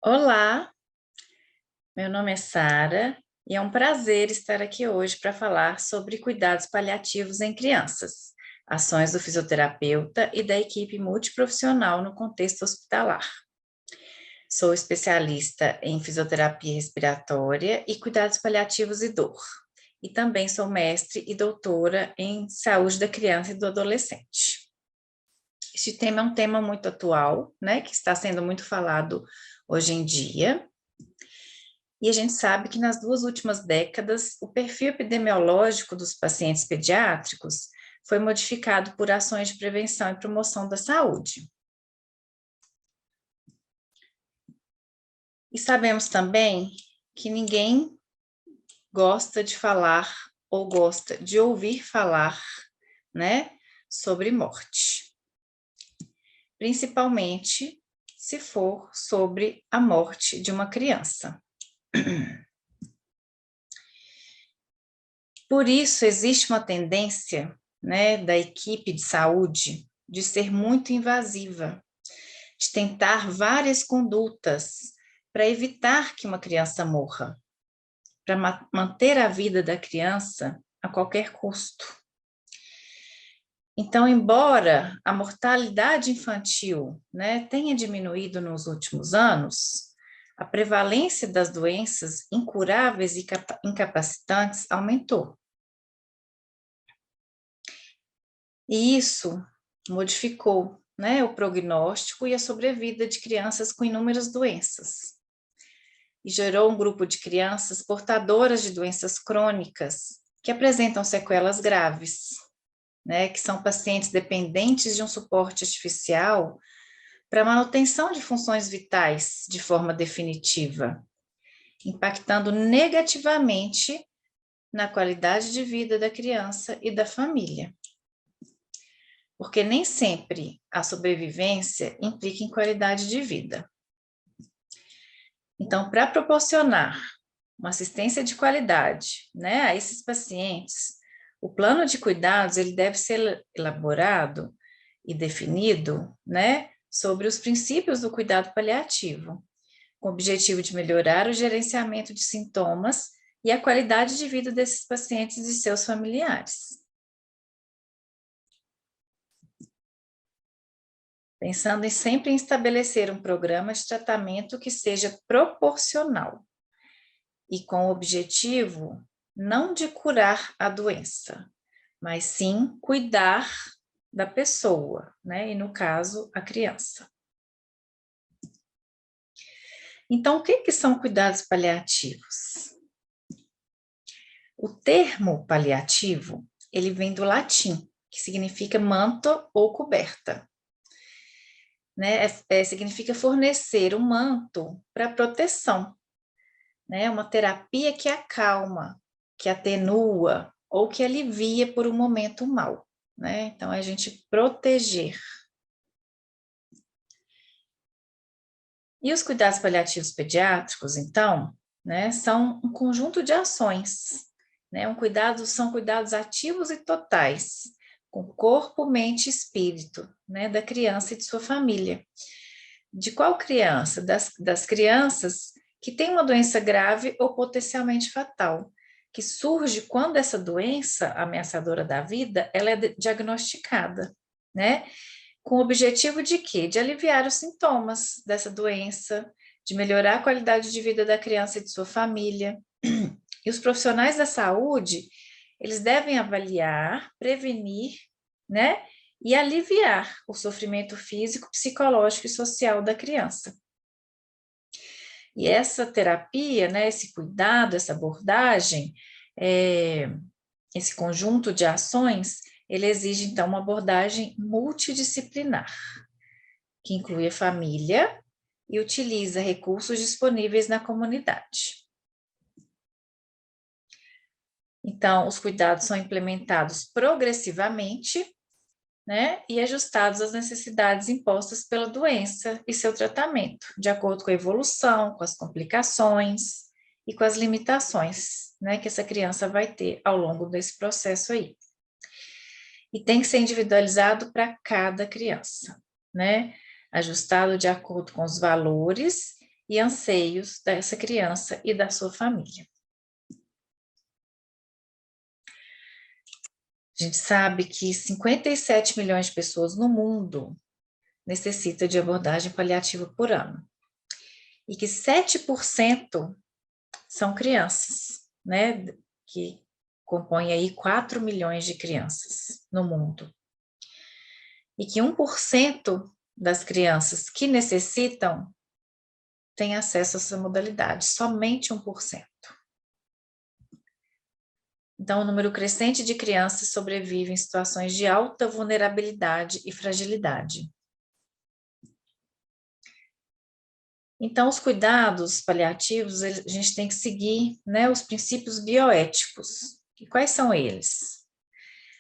Olá, meu nome é Sara e é um prazer estar aqui hoje para falar sobre cuidados paliativos em crianças, ações do fisioterapeuta e da equipe multiprofissional no contexto hospitalar. Sou especialista em fisioterapia respiratória e cuidados paliativos e dor, e também sou mestre e doutora em saúde da criança e do adolescente. Este tema é um tema muito atual, né, que está sendo muito falado hoje em dia. E a gente sabe que nas 2 últimas décadas, o perfil epidemiológico dos pacientes pediátricos foi modificado por ações de prevenção e promoção da saúde. E sabemos também que ninguém gosta de falar ou gosta de ouvir falar, né, sobre morte. Principalmente se for sobre a morte de uma criança. Por isso, existe uma tendência, né, da equipe de saúde de ser muito invasiva, de tentar várias condutas para evitar que uma criança morra, para manter a vida da criança a qualquer custo. Então, embora a mortalidade infantil, né, tenha diminuído nos últimos anos, a prevalência das doenças incuráveis e incapacitantes aumentou. E isso modificou, né, o prognóstico e a sobrevida de crianças com inúmeras doenças. E gerou um grupo de crianças portadoras de doenças crônicas que apresentam sequelas graves, né, que são pacientes dependentes de um suporte artificial para manutenção de funções vitais de forma definitiva, impactando negativamente na qualidade de vida da criança e da família. Porque nem sempre a sobrevivência implica em qualidade de vida. Então, para proporcionar uma assistência de qualidade, né, a esses pacientes, o plano de cuidados ele deve ser elaborado e definido, né, sobre os princípios do cuidado paliativo, com o objetivo de melhorar o gerenciamento de sintomas e a qualidade de vida desses pacientes e de seus familiares. Pensando sempre em estabelecer um programa de tratamento que seja proporcional e com o objetivo não de curar a doença, mas sim cuidar da pessoa, né? E no caso, a criança. Então, o que são cuidados paliativos? O termo paliativo, ele vem do latim, que significa manto ou coberta. Né, significa fornecer um manto para proteção, né, uma terapia que acalma, que atenua ou que alivia por um momento mal, né, então é a gente proteger. E os cuidados paliativos pediátricos, então, né, são um conjunto de ações, né, são cuidados ativos e totais, com corpo, mente e espírito, né, da criança e de sua família. De qual criança? Das crianças que têm uma doença grave ou potencialmente fatal, que surge quando essa doença ameaçadora da vida, ela é diagnosticada, né? Com o objetivo de quê? De aliviar os sintomas dessa doença, de melhorar a qualidade de vida da criança e de sua família. E os profissionais da saúde, eles devem avaliar, prevenir, né? E aliviar o sofrimento físico, psicológico e social da criança. E essa terapia, né, esse cuidado, essa abordagem, esse conjunto de ações, ele exige, então, uma abordagem multidisciplinar, que inclui a família e utiliza recursos disponíveis na comunidade. Então, os cuidados são implementados progressivamente, né, e ajustados às necessidades impostas pela doença e seu tratamento, de acordo com a evolução, com as complicações e com as limitações, né, que essa criança vai ter ao longo desse processo aí. E tem que ser individualizado para cada criança, né, ajustado de acordo com os valores e anseios dessa criança e da sua família. A gente sabe que 57 milhões de pessoas no mundo necessitam de abordagem paliativa por ano. E que 7% são crianças, né? Que compõem aí 4 milhões de crianças no mundo. E que 1% das crianças que necessitam têm acesso a essa modalidade, somente 1%. Então, o número crescente de crianças sobrevive em situações de alta vulnerabilidade e fragilidade. Então, os cuidados paliativos, a gente tem que seguir, né, os princípios bioéticos. E quais são eles?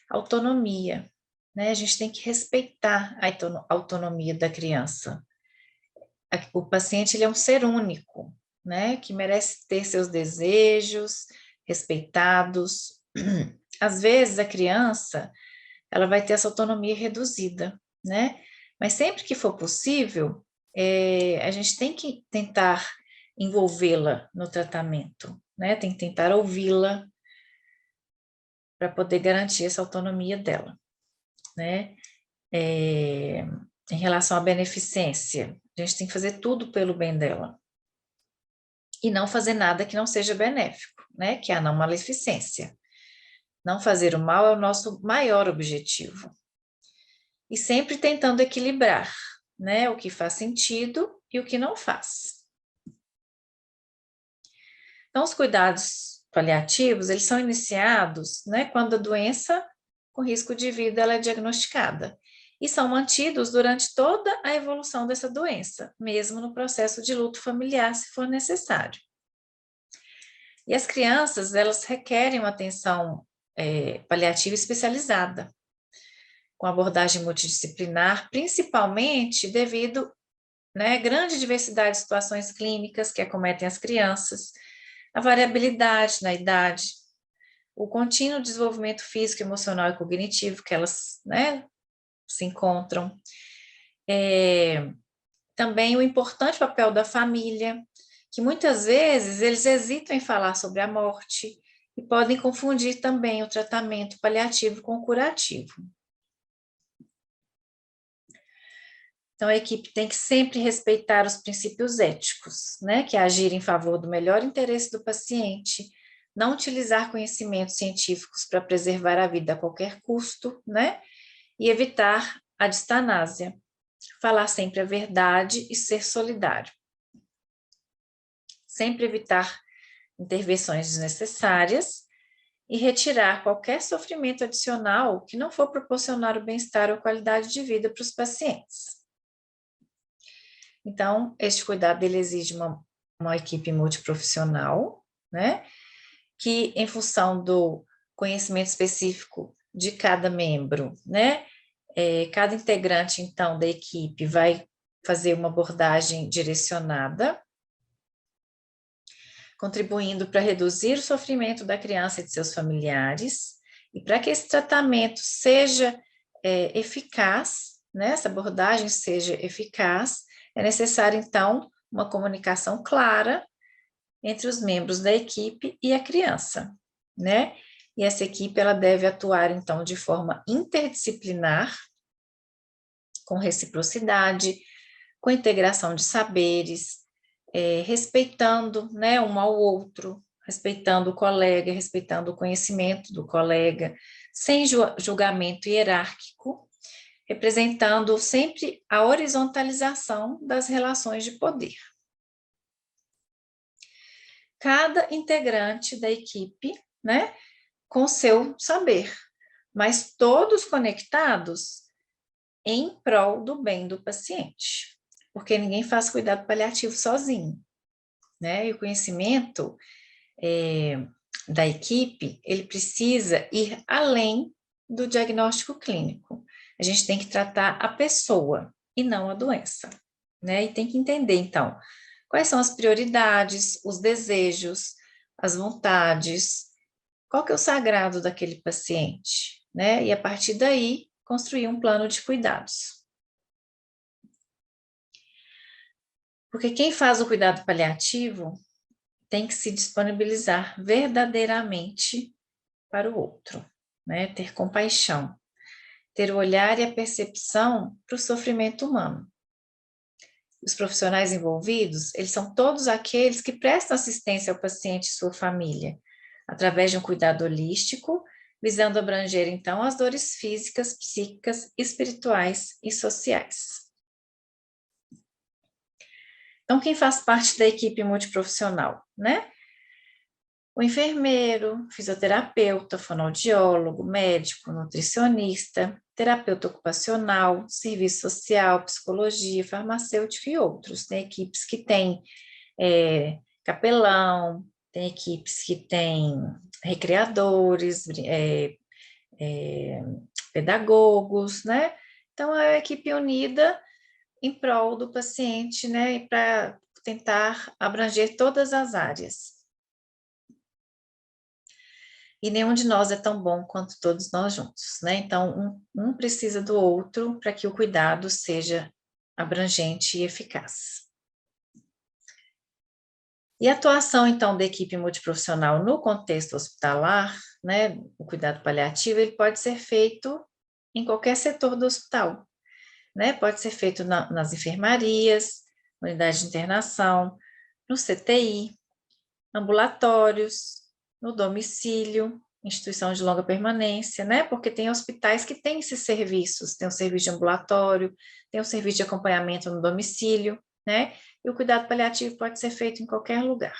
Autonomia, né? A gente tem que respeitar a autonomia da criança. O paciente, ele é um ser único, né, que merece ter seus desejos respeitados. Às vezes, a criança, ela vai ter essa autonomia reduzida, né? Mas sempre que for possível, a gente tem que tentar envolvê-la no tratamento, né? Tem que tentar ouvi-la para poder garantir essa autonomia dela, né? Em relação à beneficência, a gente tem que fazer tudo pelo bem dela e não fazer nada que não seja benéfico, né? Que é a não maleficência. Não fazer o mal é o nosso maior objetivo. E sempre tentando equilibrar, né, o que faz sentido e o que não faz. Então, os cuidados paliativos, eles são iniciados, né, quando a doença com risco de vida ela é diagnosticada e são mantidos durante toda a evolução dessa doença, mesmo no processo de luto familiar, se for necessário. E as crianças, elas requerem uma atenção paliativa especializada, com abordagem multidisciplinar, principalmente devido, né, grande diversidade de situações clínicas que acometem as crianças, a variabilidade na idade, o contínuo desenvolvimento físico, emocional e cognitivo que elas, né, se encontram, também o importante papel da família, que muitas vezes eles hesitam em falar sobre a morte e podem confundir também o tratamento paliativo com o curativo. Então, a equipe tem que sempre respeitar os princípios éticos, né, que é agir em favor do melhor interesse do paciente, não utilizar conhecimentos científicos para preservar a vida a qualquer custo, né, e evitar a distanásia, falar sempre a verdade e ser solidário. Sempre evitar intervenções desnecessárias e retirar qualquer sofrimento adicional que não for proporcionar o bem-estar ou qualidade de vida para os pacientes. Então, este cuidado ele exige uma equipe multiprofissional, né? Que, em função do conhecimento específico de cada membro, né? Cada integrante, então, da equipe vai fazer uma abordagem direcionada, contribuindo para reduzir o sofrimento da criança e de seus familiares, e para que esse tratamento seja eficaz, né? Essa abordagem seja eficaz, é necessário, então, uma comunicação clara entre os membros da equipe e a criança, né? E essa equipe, ela deve atuar, então, de forma interdisciplinar, com reciprocidade, com integração de saberes, respeitando, né, um ao outro, respeitando o colega, respeitando o conhecimento do colega, sem julgamento hierárquico, representando sempre a horizontalização das relações de poder. Cada integrante da equipe, né, com seu saber, mas todos conectados em prol do bem do paciente, porque ninguém faz cuidado paliativo sozinho, né, e o conhecimento da equipe, ele precisa ir além do diagnóstico clínico. A gente tem que tratar a pessoa e não a doença, né? E tem que entender, então, quais são as prioridades, os desejos, as vontades, qual que é o sagrado daquele paciente, né? E a partir daí, construir um plano de cuidados. Porque quem faz o cuidado paliativo tem que se disponibilizar verdadeiramente para o outro, né? Ter compaixão, ter o olhar e a percepção para o sofrimento humano. Os profissionais envolvidos, eles são todos aqueles que prestam assistência ao paciente e sua família, através de um cuidado holístico, visando abranger, então, as dores físicas, psíquicas, espirituais e sociais. Então, quem faz parte da equipe multiprofissional, né? O enfermeiro, fisioterapeuta, fonoaudiólogo, médico, nutricionista, terapeuta ocupacional, serviço social, psicologia, farmacêutico e outros. Tem equipes que têm capelão, tem equipes que têm recreadores, pedagogos, né? Então, é a equipe unida em prol do paciente, né? Para tentar abranger todas as áreas. E nenhum de nós é tão bom quanto todos nós juntos, né? Então, um precisa do outro para que o cuidado seja abrangente e eficaz. E a atuação, então, da equipe multiprofissional no contexto hospitalar, né? O cuidado paliativo, ele pode ser feito em qualquer setor do hospital, né? Pode ser feito nas enfermarias, unidade de internação, no CTI, ambulatórios, no domicílio, instituição de longa permanência, né? Porque tem hospitais que têm esses serviços, tem o serviço de ambulatório, tem o serviço de acompanhamento no domicílio, né? E o cuidado paliativo pode ser feito em qualquer lugar.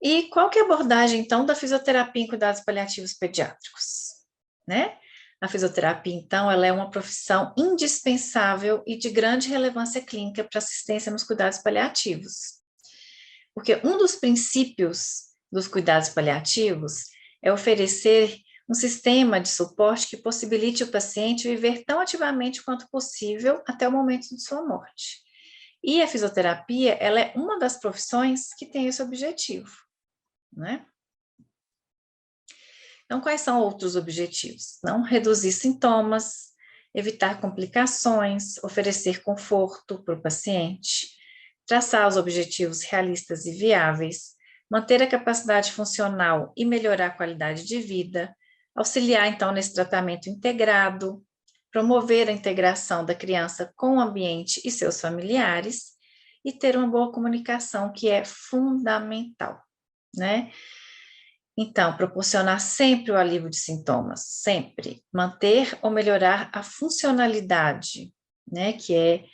E qual que é a abordagem, então, da fisioterapia em cuidados paliativos pediátricos, né? A fisioterapia, então, ela é uma profissão indispensável e de grande relevância clínica para assistência nos cuidados paliativos. Porque um dos princípios dos cuidados paliativos é oferecer um sistema de suporte que possibilite o paciente viver tão ativamente quanto possível até o momento de sua morte. E a fisioterapia, ela é uma das profissões que tem esse objetivo, né? Então, quais são outros objetivos? Não reduzir sintomas, evitar complicações, oferecer conforto para o paciente, traçar os objetivos realistas e viáveis, manter a capacidade funcional e melhorar a qualidade de vida, auxiliar, então, nesse tratamento integrado, promover a integração da criança com o ambiente e seus familiares e ter uma boa comunicação, que é fundamental, né? Então, proporcionar sempre o alívio de sintomas, sempre. Manter ou melhorar a funcionalidade, né, que é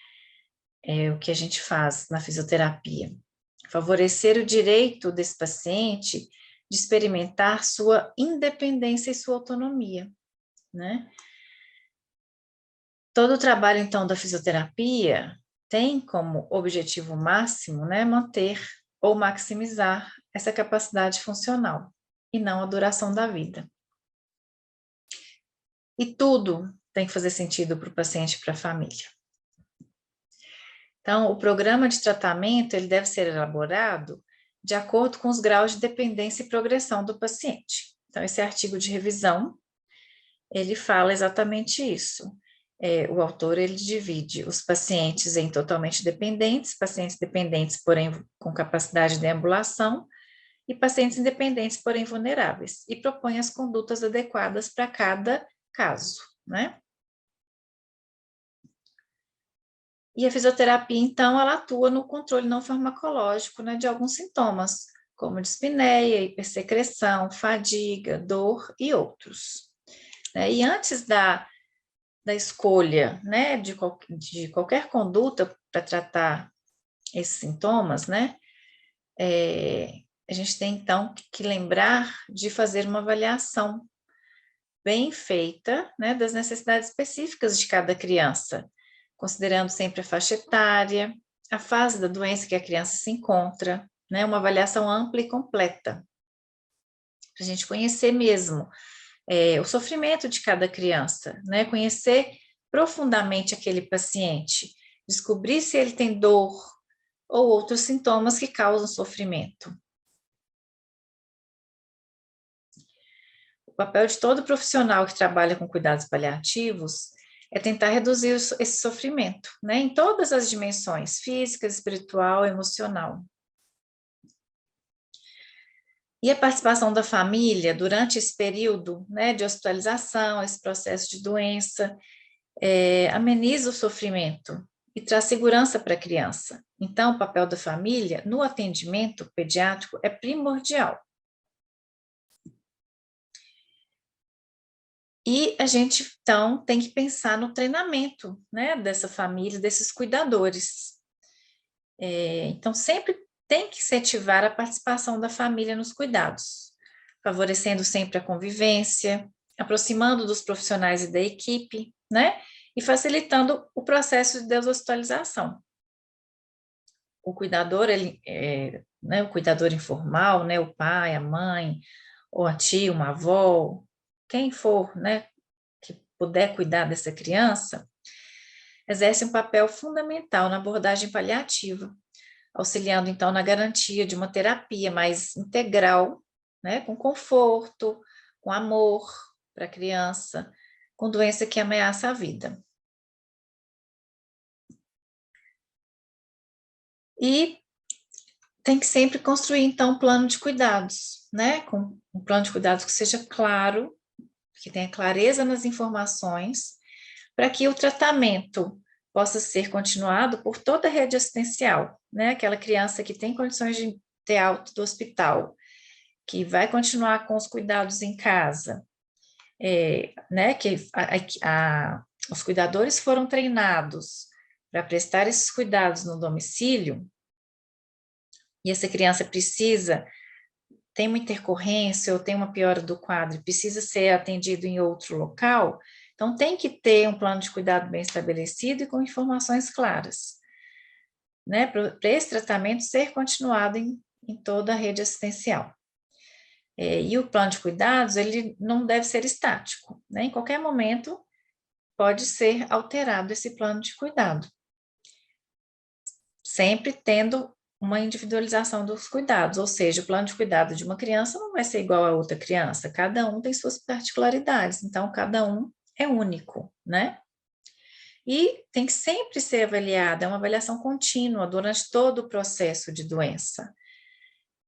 o que a gente faz na fisioterapia. Favorecer o direito desse paciente de experimentar sua independência e sua autonomia, né? Todo o trabalho, então, da fisioterapia tem como objetivo máximo, né, manter ou maximizar essa capacidade funcional, e não a duração da vida. E tudo tem que fazer sentido para o paciente e para a família. Então, o programa de tratamento, ele deve ser elaborado de acordo com os graus de dependência e progressão do paciente. Então, esse artigo de revisão, ele fala exatamente isso. O autor, ele divide os pacientes em totalmente dependentes, pacientes dependentes, porém com capacidade de deambulação, e pacientes independentes, porém vulneráveis, e propõe as condutas adequadas para cada caso, né? E a fisioterapia, então, ela atua no controle não farmacológico, né, de alguns sintomas, como dispneia, hipersecreção, fadiga, dor e outros. E antes da escolha, né, de qualquer conduta para tratar esses sintomas, né, a gente tem, então, que lembrar de fazer uma avaliação bem feita, né, das necessidades específicas de cada criança, considerando sempre a faixa etária, a fase da doença que a criança se encontra, né, uma avaliação ampla e completa, para a gente conhecer mesmo o sofrimento de cada criança, né, conhecer profundamente aquele paciente, descobrir se ele tem dor ou outros sintomas que causam sofrimento. O papel de todo profissional que trabalha com cuidados paliativos é tentar reduzir esse sofrimento, né, em todas as dimensões, física, espiritual, emocional. E a participação da família durante esse período, né, de hospitalização, esse processo de doença, ameniza o sofrimento e traz segurança para a criança. Então, o papel da família no atendimento pediátrico é primordial. E a gente, então, tem que pensar no treinamento, né, dessa família, desses cuidadores. Então, sempre tem que incentivar a participação da família nos cuidados, favorecendo sempre a convivência, aproximando dos profissionais e da equipe, né, e facilitando o processo de deshospitalização. O cuidador, né, o cuidador informal, né, o pai, a mãe, ou a tia, uma avó, quem for, né, que puder cuidar dessa criança, exerce um papel fundamental na abordagem paliativa, auxiliando, então, na garantia de uma terapia mais integral, né, com conforto, com amor para a criança, com doença que ameaça a vida. E tem que sempre construir, então, um plano de cuidados, né, com um plano de cuidados que seja claro, que tenha clareza nas informações, para que o tratamento possa ser continuado por toda a rede assistencial, né? Aquela criança que tem condições de ter alta do hospital, que vai continuar com os cuidados em casa, né? Que os cuidadores foram treinados para prestar esses cuidados no domicílio, e essa criança tem uma intercorrência ou tem uma piora do quadro, precisa ser atendido em outro local, então tem que ter um plano de cuidado bem estabelecido e com informações claras, né, para esse tratamento ser continuado em toda a rede assistencial. E o plano de cuidados, ele não deve ser estático, né, em qualquer momento pode ser alterado esse plano de cuidado, sempre tendo uma individualização dos cuidados, ou seja, o plano de cuidado de uma criança não vai ser igual a outra criança, cada um tem suas particularidades, então cada um é único, né? E tem que sempre ser avaliada, é uma avaliação contínua durante todo o processo de doença.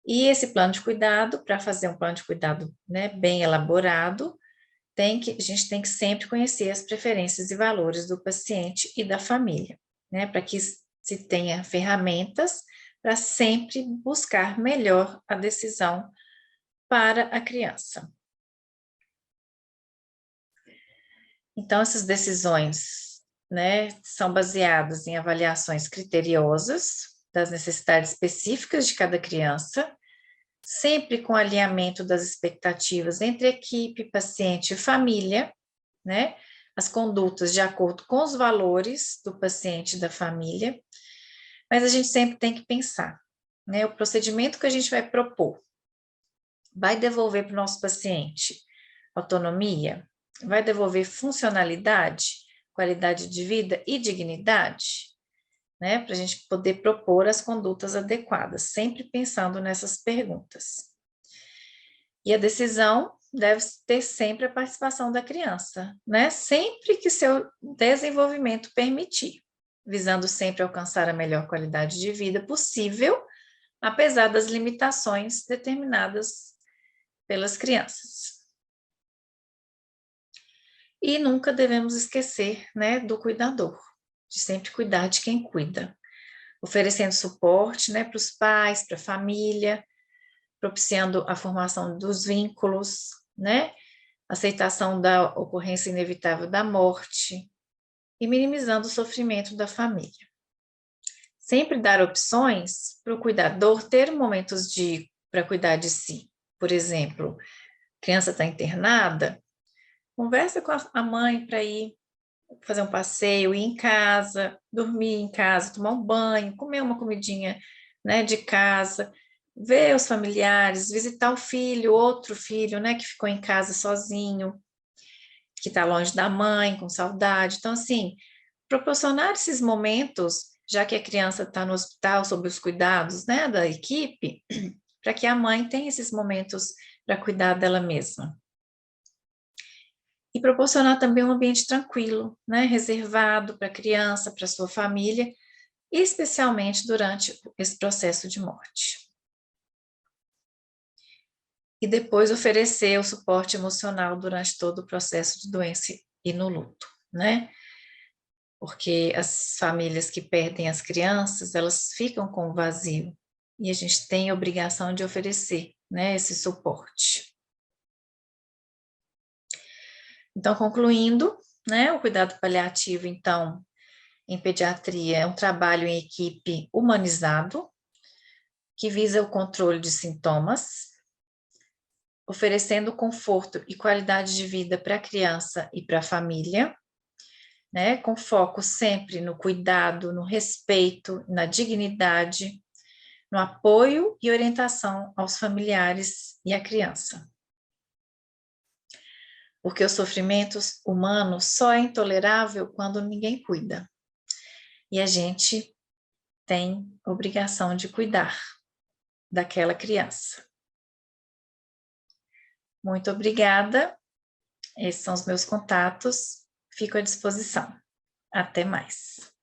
E esse plano de cuidado, para fazer um plano de cuidado, né, bem elaborado, a gente tem que sempre conhecer as preferências e valores do paciente e da família, né, para que se tenha ferramentas para sempre buscar melhor a decisão para a criança. Então, essas decisões, né, são baseadas em avaliações criteriosas das necessidades específicas de cada criança, sempre com alinhamento das expectativas entre equipe, paciente e família, né, as condutas de acordo com os valores do paciente e da família, mas a gente sempre tem que pensar, né, o procedimento que a gente vai propor vai devolver para o nosso paciente autonomia? Vai devolver funcionalidade, qualidade de vida e dignidade? Né, para a gente poder propor as condutas adequadas, sempre pensando nessas perguntas. E a decisão deve ter sempre a participação da criança, né, sempre que seu desenvolvimento permitir, visando sempre alcançar a melhor qualidade de vida possível, apesar das limitações determinadas pelas crianças. E nunca devemos esquecer, né, do cuidador, de sempre cuidar de quem cuida, oferecendo suporte, né, para os pais, para a família, propiciando a formação dos vínculos, né, aceitação da ocorrência inevitável da morte e minimizando o sofrimento da família. Sempre dar opções para o cuidador ter momentos para cuidar de si. Por exemplo, a criança está internada, conversa com a mãe para ir fazer um passeio, ir em casa, dormir em casa, tomar um banho, comer uma comidinha, né, de casa, ver os familiares, visitar o filho, outro filho, né, que ficou em casa sozinho, que está longe da mãe, com saudade. Então, assim, proporcionar esses momentos, já que a criança está no hospital, sob os cuidados, né, da equipe, para que a mãe tenha esses momentos para cuidar dela mesma. E proporcionar também um ambiente tranquilo, né, reservado para a criança, para a sua família, especialmente durante esse processo de morte. E depois oferecer o suporte emocional durante todo o processo de doença e no luto, né? Porque as famílias que perdem as crianças, elas ficam com o vazio, e a gente tem a obrigação de oferecer, né, esse suporte. Então, concluindo, né, o cuidado paliativo, então, em pediatria, é um trabalho em equipe humanizado, que visa o controle de sintomas, oferecendo conforto e qualidade de vida para a criança e para a família, né, com foco sempre no cuidado, no respeito, na dignidade, no apoio e orientação aos familiares e à criança. Porque o sofrimento humano só é intolerável quando ninguém cuida. E a gente tem obrigação de cuidar daquela criança. Muito obrigada. Esses são os meus contatos. Fico à disposição. Até mais.